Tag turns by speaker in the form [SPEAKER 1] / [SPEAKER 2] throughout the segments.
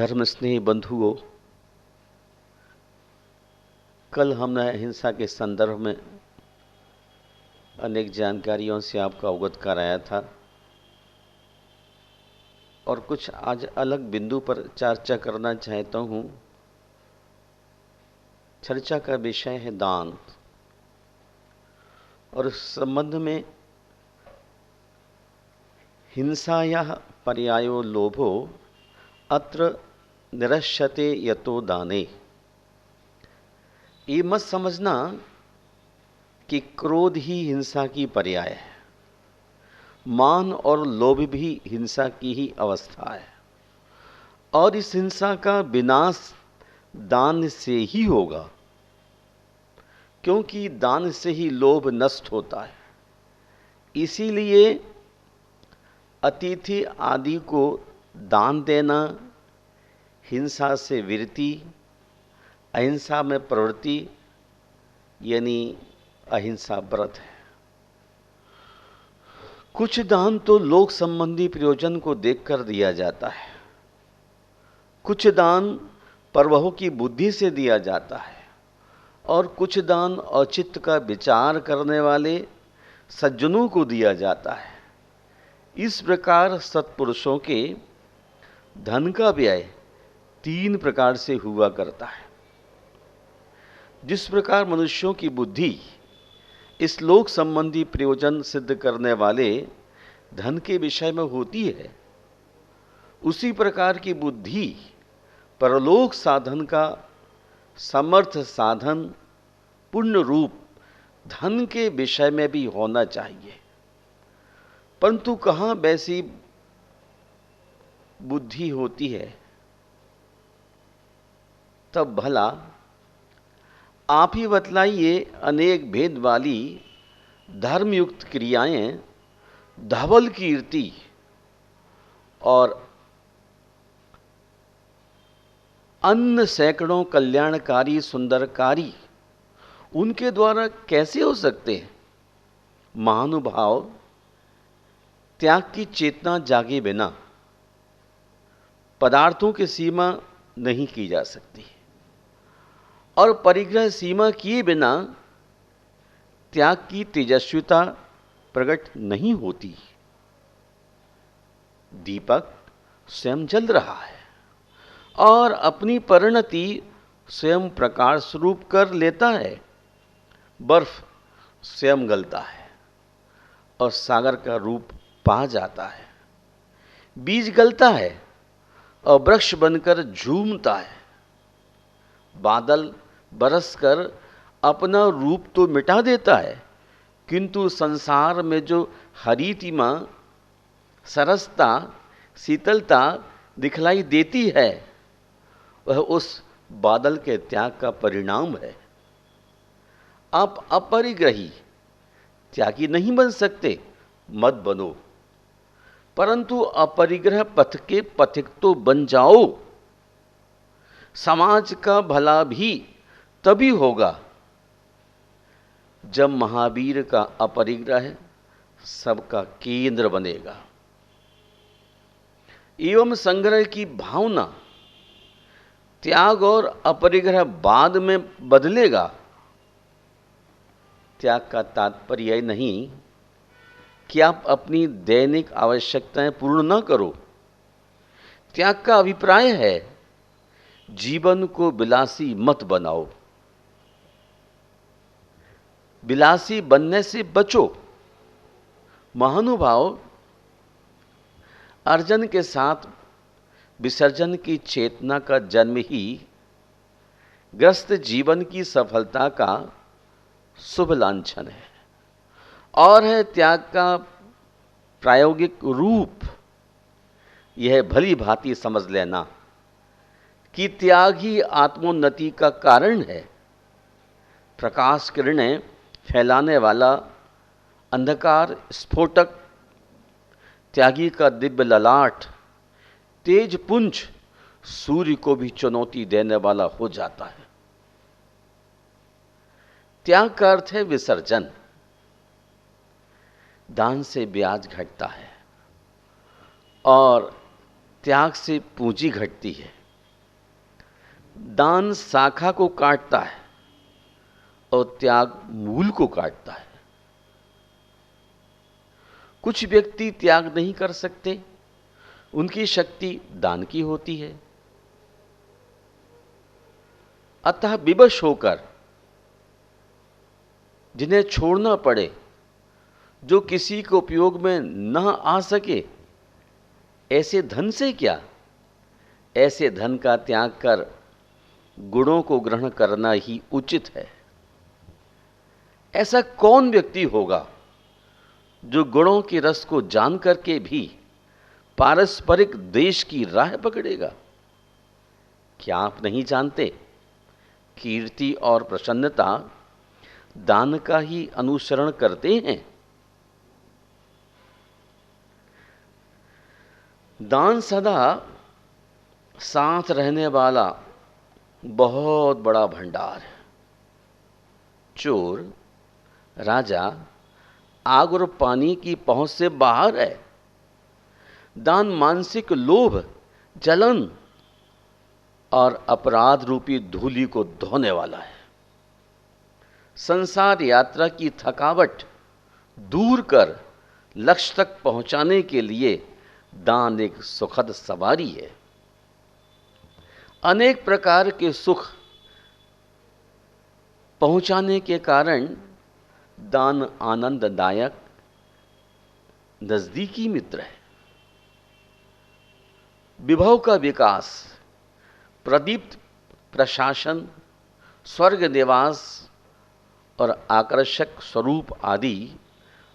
[SPEAKER 1] धर्म स्नेही बंधुओं, कल हमने अहिंसा के संदर्भ में अनेक जानकारियों से आपको अवगत कराया था और कुछ आज अलग बिंदु पर चर्चा करना चाहता हूं। चर्चा का विषय है दान और इस संबंध में हिंसायाः पर्यायो लोभो अत्र निरस्यते यतो दाने। ये मत समझना कि क्रोध ही हिंसा की पर्याय है, मान और लोभ भी हिंसा की ही अवस्था है और इस हिंसा का विनाश दान से ही होगा, क्योंकि दान से ही लोभ नष्ट होता है। इसीलिए अतिथि आदि को दान देना हिंसा से विरति, अहिंसा में प्रवृत्ति यानी अहिंसा व्रत है। कुछ दान तो लोक संबंधी प्रयोजन को देखकर दिया जाता है, कुछ दान परवहों की बुद्धि से दिया जाता है और कुछ दान औचित्य का विचार करने वाले सज्जनों को दिया जाता है। इस प्रकार सत्पुरुषों के धन का व्यय 3 प्रकार से हुआ करता है। जिस प्रकार मनुष्यों की बुद्धि इस लोक संबंधी प्रयोजन सिद्ध करने वाले धन के विषय में होती है, उसी प्रकार की बुद्धि परलोक साधन का समर्थ साधन पुण्य रूप धन के विषय में भी होना चाहिए। परंतु कहाँ वैसी बुद्धि होती है? तब भला आप ही बतलाइए, अनेक भेद वाली धर्मयुक्त क्रियाएं, धवल कीर्ति और अन्य सैकड़ों कल्याणकारी सुंदरकारी उनके द्वारा कैसे हो सकते हैं? महानुभाव, त्याग की चेतना जागे बिना पदार्थों की सीमा नहीं की जा सकती और परिग्रह सीमा किए बिना त्याग की तेजस्विता प्रकट नहीं होती। दीपक स्वयं जल रहा है और अपनी परिणति स्वयं प्रकाश स्वरूप कर लेता है। बर्फ स्वयं गलता है और सागर का रूप पा जाता है। बीज गलता है और वृक्ष बनकर झूमता है। बादल बरसकर अपना रूप तो मिटा देता है, किंतु संसार में जो हरितिमा, सरसता, शीतलता दिखलाई देती है, वह उस बादल के त्याग का परिणाम है। आप अपरिग्रही त्यागी नहीं बन सकते, मत बनो, परंतु अपरिग्रह पथ के पथिक तो बन जाओ। समाज का भला भी तभी होगा जब महावीर का अपरिग्रह सबका केंद्र बनेगा एवं संग्रह की भावना त्याग और अपरिग्रह बाद में बदलेगा। त्याग का तात्पर्य नहीं कि आप अपनी दैनिक आवश्यकताएं पूर्ण न करो। त्याग का अभिप्राय है जीवन को विलासी मत बनाओ, विलासी बनने से बचो। महानुभाव, अर्जन के साथ विसर्जन की चेतना का जन्म ही ग्रस्त जीवन की सफलता का शुभ लांछन है और है त्याग का प्रायोगिक रूप। यह भली भांति समझ लेना कि त्याग ही आत्मोन्नति का कारण है। प्रकाश किरणें फैलाने वाला अंधकार स्फोटक त्यागी का दिव्य ललाट तेज पुंज सूर्य को भी चुनौती देने वाला हो जाता है। त्याग का अर्थ है विसर्जन। दान से ब्याज घटता है और त्याग से पूंजी घटती है। दान शाखा को काटता है और त्याग मूल को काटता है। कुछ व्यक्ति त्याग नहीं कर सकते, उनकी शक्ति दान की होती है। अतः विवश होकर जिन्हें छोड़ना पड़े, जो किसी के उपयोग में न आ सके, ऐसे धन से क्या, ऐसे धन का त्याग कर गुणों को ग्रहण करना ही उचित है। ऐसा कौन व्यक्ति होगा जो गुणों के रस को जान करके भी पारस्परिक द्वेष की राह पकड़ेगा? क्या आप नहीं जानते, कीर्ति और प्रसन्नता दान का ही अनुसरण करते हैं। दान सदा साथ रहने वाला बहुत बड़ा भंडार है। चोर, राजा आग और पानी की पहुंच से बाहर है। दान मानसिक लोभ, जलन और अपराध रूपी धूलि को धोने वाला है। संसार यात्रा की थकावट दूर कर लक्ष्य तक पहुंचाने के लिए दान एक सुखद सवारी है। अनेक प्रकार के सुख पहुंचाने के कारण दान आनंददायक नजदीकी मित्र है। विभव का विकास, प्रदीप्त प्रशासन, स्वर्ग निवास और आकर्षक स्वरूप आदि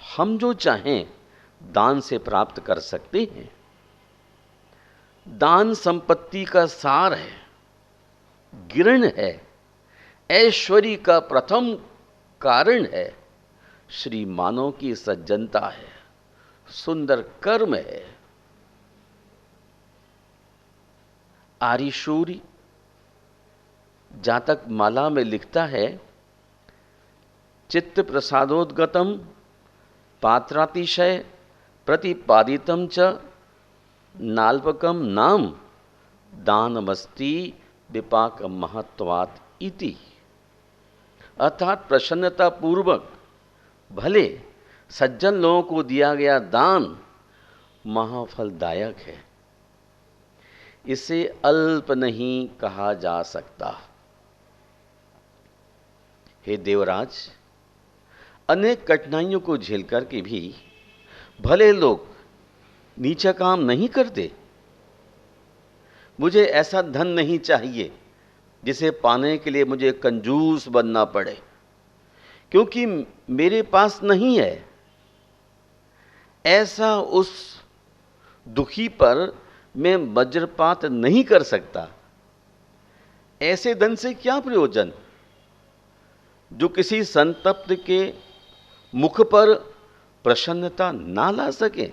[SPEAKER 1] हम जो चाहें दान से प्राप्त कर सकते हैं। दान संपत्ति का सार है, गिरण है, ऐश्वर्य का प्रथम कारण है, श्री मानव की सज्जनता है, सुंदर कर्म है। आर्यशूरी जातक माला में लिखता है, चित्त प्रसादोद्गतम पात्रातिशय प्रतिपादितम च नाल्पकम नाम दानमस्ति विपाक महत्वात् इति। अर्थात प्रसन्नता पूर्वक भले सज्जन लोगों को दिया गया दान महाफलदायक है, इसे अल्प नहीं कहा जा सकता। हे देवराज, अनेक कठिनाइयों को झेल करके भी भले लोग नीचा काम नहीं करते। मुझे ऐसा धन नहीं चाहिए जिसे पाने के लिए मुझे कंजूस बनना पड़े, क्योंकि मेरे पास नहीं है। ऐसा उस दुखी पर मैं वज्रपात नहीं कर सकता। ऐसे धन से क्या प्रयोजन जो किसी संतप्त के मुख पर प्रसन्नता ना ला सके।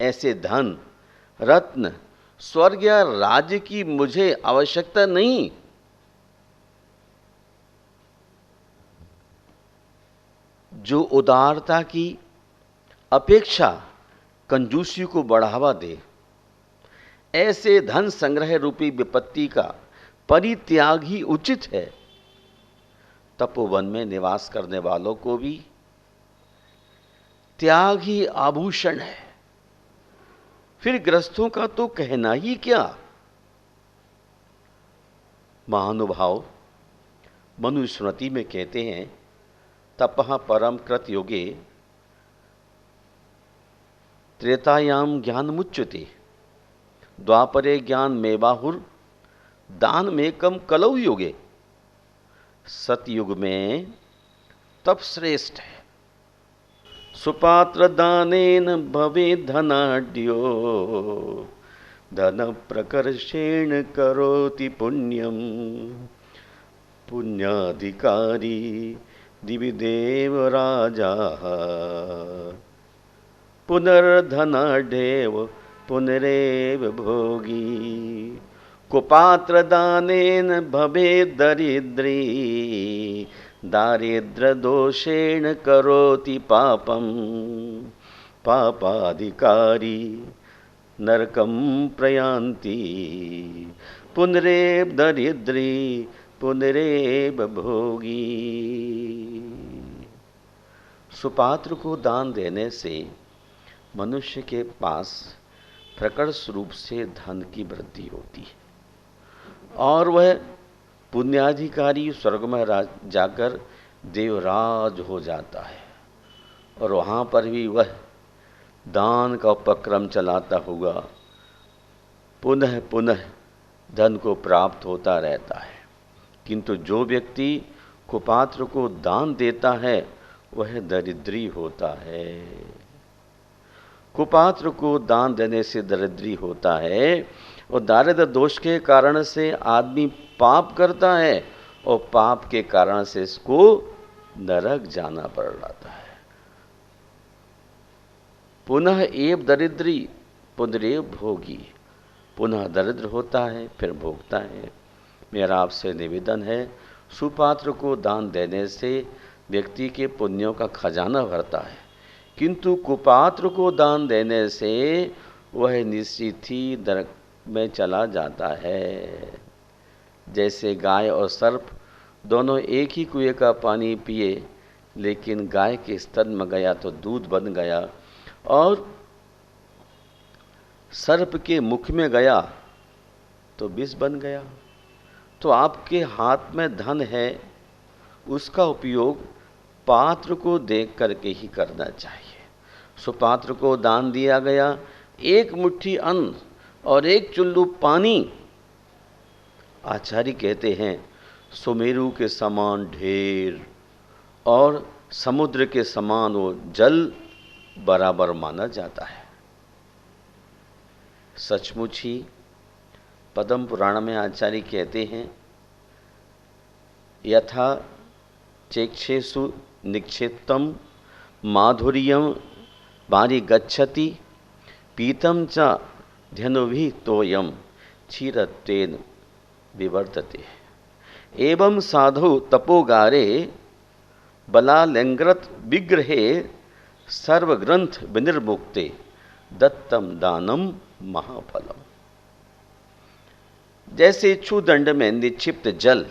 [SPEAKER 1] ऐसे धन, रत्न, स्वर्ग या राज्य की मुझे आवश्यकता नहीं। जो उदारता की अपेक्षा कंजूसी को बढ़ावा दे, ऐसे धन संग्रह रूपी विपत्ति का परित्याग ही उचित है। तपोवन में निवास करने वालों को भी त्याग ही आभूषण है। फिर गृहस्थों का तो कहना ही क्या। महानुभाव मनुस्मृति में कहते हैं, तपः परम कृत योगे त्रेतायाम ज्ञान मुच्यते द्वापरे ज्ञान मेवाहुर दान में कम कलौ योगे। सतयुग में तप श्रेष्ठ है। सुपात्र दानेन भवे धनाढ्यो धन प्रकर्षेण करोति पुण्यम पुण्याधिकारी दिवि देव राजा पुनर्धनाढ्येव पुनरेव भोगी। कुपात्र दानेन भवे दरिद्री दारिद्र दोषेण करोति पापम पापाधिकारी नरकम प्रयान्ति पुनरेव दरिद्री पुनरेव भोगी। सुपात्र को दान देने से मनुष्य के पास प्रकट रूप से धन की वृद्धि होती है और वह पुण्याधिकारी स्वर्ग में जाकर देवराज हो जाता है और वहाँ पर भी वह दान का उपक्रम चलाता हुआ पुनः पुनः धन को प्राप्त होता रहता है। किंतु जो व्यक्ति कुपात्र को दान देता है वह दरिद्री होता है। कुपात्र को दान देने से दरिद्री होता है और दारिद्र्य दोष के कारण से आदमी पाप करता है और पाप के कारण से इसको नरक जाना पड़ जाता है। पुनः एव दरिद्री पुनरेव भोगी, पुनः दरिद्र होता है फिर भोगता है। मेरा आपसे निवेदन है, सुपात्र को दान देने से व्यक्ति के पुण्यों का खजाना भरता है, किंतु कुपात्र को दान देने से वह निश्चित ही नरक में चला जाता है। जैसे गाय और सर्प दोनों एक ही कुएं का पानी पिए, लेकिन गाय के स्तन में गया तो दूध बन गया और सर्प के मुख में गया तो विष बन गया। तो आपके हाथ में धन है, उसका उपयोग पात्र को देख करके ही करना चाहिए। सुपात्र को दान दिया गया, एक मुट्ठी अन्न और एक चुल्लू पानी, आचार्य कहते हैं सुमेरु के समान ढेर और समुद्र के समान वो जल बराबर माना जाता है। सचमुच ही पद्म पुराण में आचार्य कहते हैं, यथा चेक्षेषु निक्षेप्तम माधुर्यम वारि गच्छति पीतम च धनुभिः तोयम क्षीरत्वेन विवर्तते। एवं साधु तपोगारे बलालंकृत विग्रहे सर्वग्रंथ विनिर्मुक्ते दत्तम दानम महाफलम। जैसे क्षुदंड में निक्षिप्त जल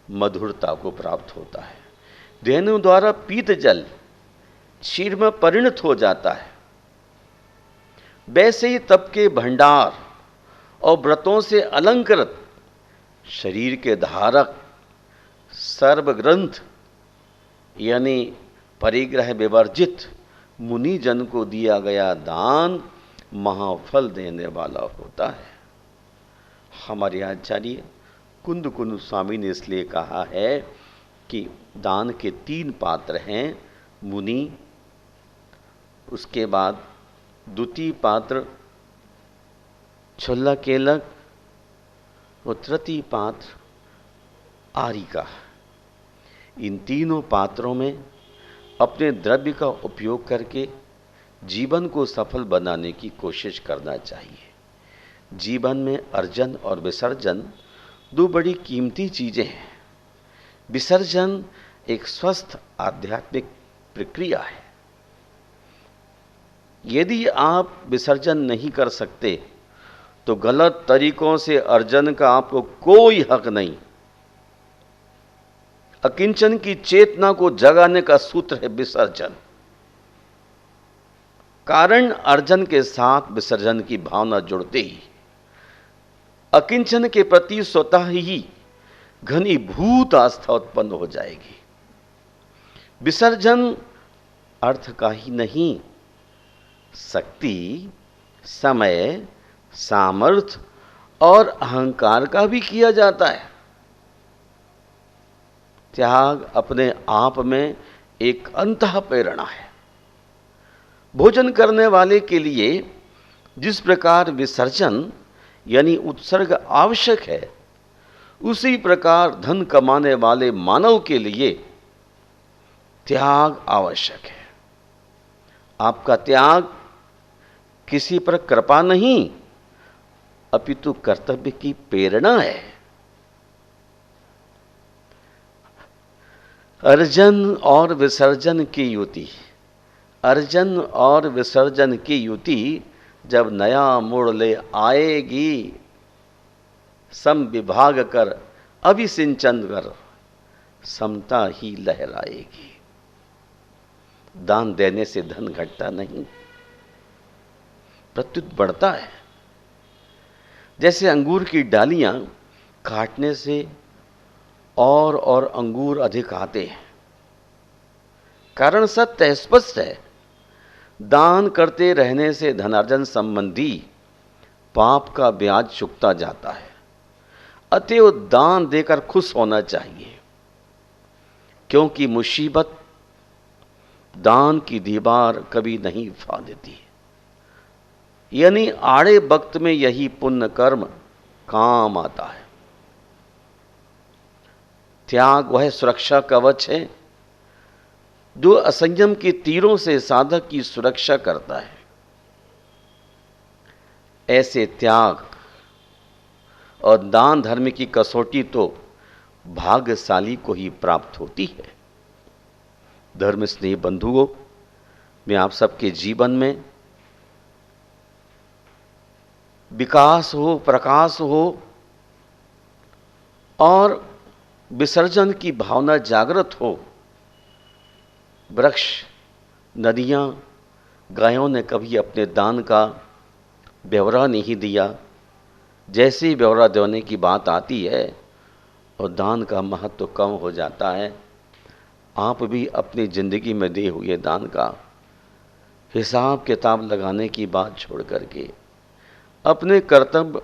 [SPEAKER 1] मधुरता को प्राप्त होता है, धेनु द्वारा पीत जल क्षीर में परिणत हो जाता है, वैसे ही तप के भंडार और व्रतों से अलंकृत शरीर के धारक सर्वग्रंथ यानी परिग्रह विवर्जित मुनि जन को दिया गया दान महाफल देने वाला होता है। हमारे आचार्य कुंद कुंद स्वामी ने इसलिए कहा है कि दान के 3 पात्र हैं, मुनि, उसके बाद द्वितीय पात्र छुल्ला केलक और तृतीय पात्र आरिका। इन तीनों पात्रों में अपने द्रव्य का उपयोग करके जीवन को सफल बनाने की कोशिश करना चाहिए। जीवन में अर्जन और विसर्जन 2 बड़ी कीमती चीज़ें हैं। विसर्जन एक स्वस्थ आध्यात्मिक प्रक्रिया है। यदि आप विसर्जन नहीं कर सकते तो गलत तरीकों से अर्जन का आपको कोई हक नहीं। अकिंचन की चेतना को जगाने का सूत्र है विसर्जन। कारण अर्जन के साथ विसर्जन की भावना जुड़ते ही अकिंचन के प्रति स्वतः ही घनीभूत आस्था उत्पन्न हो जाएगी। विसर्जन अर्थ का ही नहीं, शक्ति, समय, सामर्थ्य और अहंकार का भी किया जाता है। त्याग अपने आप में एक अंतः प्रेरणा है। भोजन करने वाले के लिए जिस प्रकार विसर्जन यानी उत्सर्ग आवश्यक है, उसी प्रकार धन कमाने वाले मानव के लिए त्याग आवश्यक है। आपका त्याग किसी पर कृपा नहीं, अपितु कर्तव्य की प्रेरणा है। अर्जन और विसर्जन की युति, अर्जन और विसर्जन की युति जब नया मोड़ ले आएगी, सम विभाग कर अभिसिंचन कर, समता ही लहराएगी। दान देने से धन घटता नहीं, प्रत्युत बढ़ता है। जैसे अंगूर की डालियां काटने से और अंगूर अधिक आते हैं। कारण सत्य स्पष्ट है, दान करते रहने से धनार्जन संबंधी पाप का ब्याज चुकता जाता है। अतएव दान देकर खुश होना चाहिए, क्योंकि मुसीबत दान की दीवार कभी नहीं फा देती। यानी आड़े वक्त में यही पुण्य कर्म काम आता है। त्याग वह सुरक्षा कवच है जो असंयम के तीरों से साधक की सुरक्षा करता है। ऐसे त्याग और दान धर्म की कसौटी तो भाग्यशाली को ही प्राप्त होती है। धर्म स्नेह बंधुओं, मैं आप सबके जीवन में विकास हो, प्रकाश हो और विसर्जन की भावना जागृत हो। वृक्ष, नदियां, गायों ने कभी अपने दान का ब्यौरा नहीं दिया। जैसे ही ब्यौरा देने की बात आती है और दान का महत्व कम हो जाता है, आप भी अपनी जिंदगी में दिए हुए दान का हिसाब किताब लगाने की बात छोड़ करके अपने कर्तव्य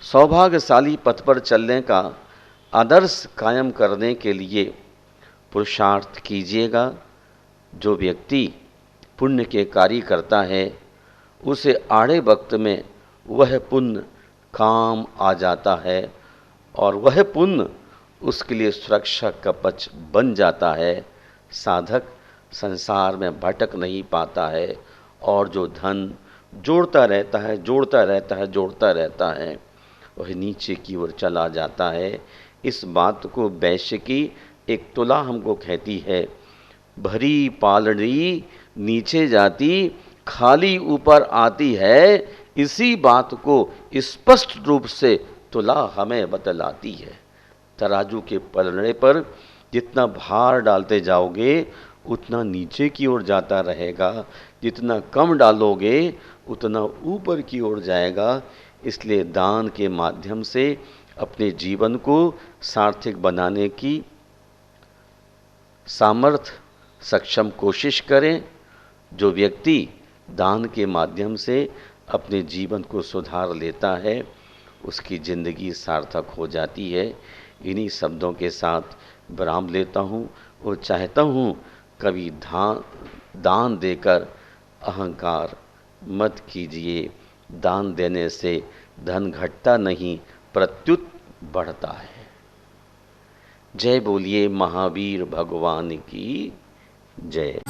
[SPEAKER 1] सौभाग्यशाली पथ पर चलने का आदर्श कायम करने के लिए पुरुषार्थ कीजिएगा। जो व्यक्ति पुण्य के कार्य करता है, उसे आड़े वक्त में वह पुण्य काम आ जाता है और वह पुण्य उसके लिए सुरक्षा कवच बन जाता है। साधक संसार में भटक नहीं पाता है और जो धन जोड़ता रहता है, जोड़ता रहता है, जोड़ता रहता है, वह नीचे की ओर चला जाता है। इस बात को वैश्य की एक तुला हमको कहती है, भरी पालड़ी नीचे जाती, खाली ऊपर आती है। इसी बात को स्पष्ट रूप से तुला हमें बतलाती है। तराजू के पलड़े पर जितना भार डालते जाओगे उतना नीचे की ओर जाता रहेगा, जितना कम डालोगे उतना ऊपर की ओर जाएगा। इसलिए दान के माध्यम से अपने जीवन को सार्थक बनाने की सामर्थ्य सक्षम कोशिश करें। जो व्यक्ति दान के माध्यम से अपने जीवन को सुधार लेता है, उसकी ज़िंदगी सार्थक हो जाती है। इन्हीं शब्दों के साथ विराम लेता हूँ और चाहता हूँ कभी दान देकर अहंकार मत कीजिए। दान देने से धन घटता नहीं, प्रत्युत बढ़ता है। जय बोलिए महावीर भगवान की जय।